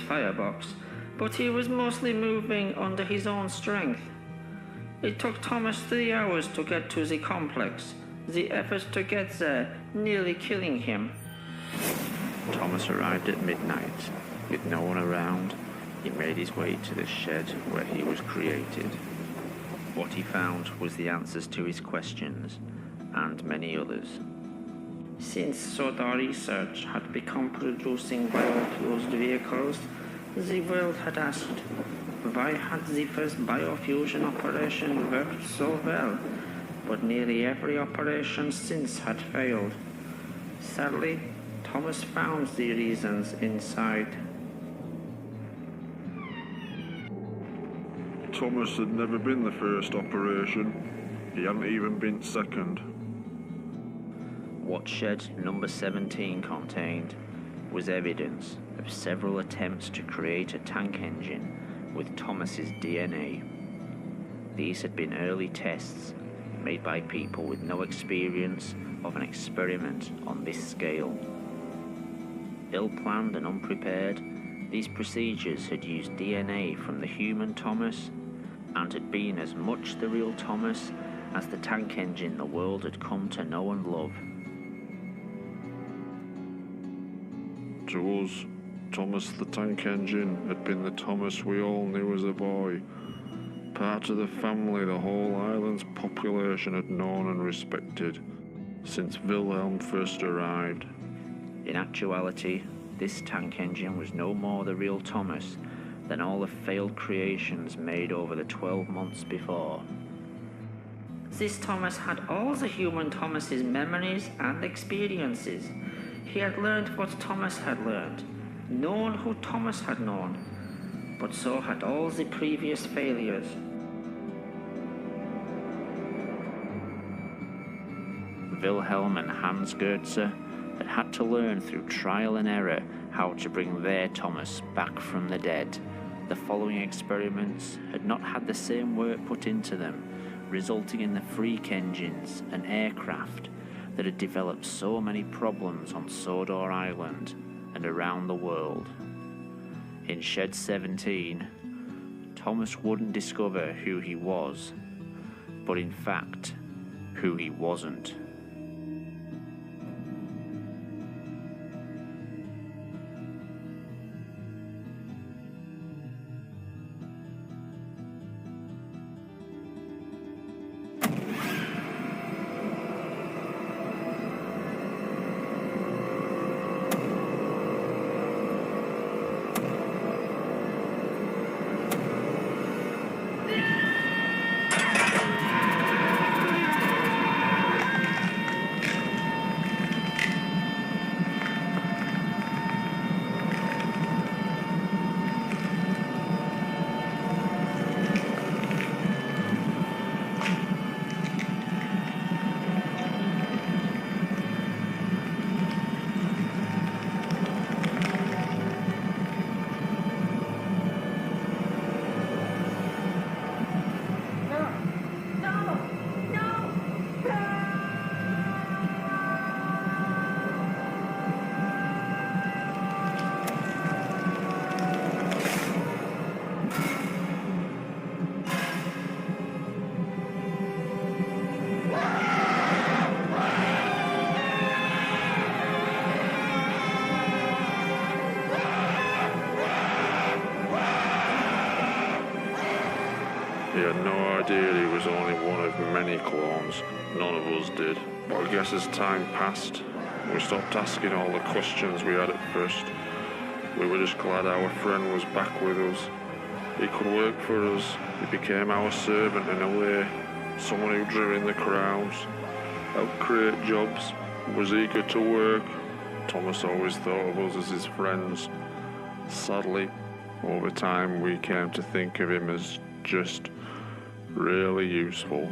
firebox, but he was mostly moving under his own strength. It took Thomas 3 hours to get to the complex, the effort to get there nearly killing him. Thomas arrived at midnight. With no one around, he made his way to the shed where he was created. What he found was the answers to his questions, and many others. Since soda research had begun producing biofused vehicles, the world had asked, why had the first biofusion operation worked so well, but nearly every operation since had failed? Sadly, Thomas found the reasons inside. Thomas had never been the first operation. He hadn't even been second. What shed number 17 contained was evidence of several attempts to create a tank engine with Thomas's DNA. These had been early tests made by people with no experience of an experiment on this scale. Ill-planned and unprepared, these procedures had used DNA from the human Thomas and had been as much the real Thomas as the tank engine the world had come to know and love. To us, Thomas the Tank Engine had been the Thomas we all knew as a boy. Part of the family the whole island's population had known and respected since Wilhelm first arrived. In actuality, this tank engine was no more the real Thomas than all the failed creations made over the 12 months before. This Thomas had all the human Thomas's memories and experiences. He had learned what Thomas had learned, known who Thomas had known, but so had all the previous failures. Wilhelm and Hans Goetze had had to learn through trial and error how to bring their Thomas back from the dead. The following experiments had not had the same work put into them, resulting in the freak engines and aircraft that had developed so many problems on Sodor Island and around the world. In Shed 17, Thomas wouldn't discover who he was, but in fact, who he wasn't. He had no idea he was only one of many clones. None of us did. But I guess as time passed, we stopped asking all the questions we had at first. We were just glad our friend was back with us. He could work for us. He became our servant in a way. Someone who drew in the crowds, helped create jobs, was eager to work. Thomas always thought of us as his friends. Sadly, over time we came to think of him as just really useful.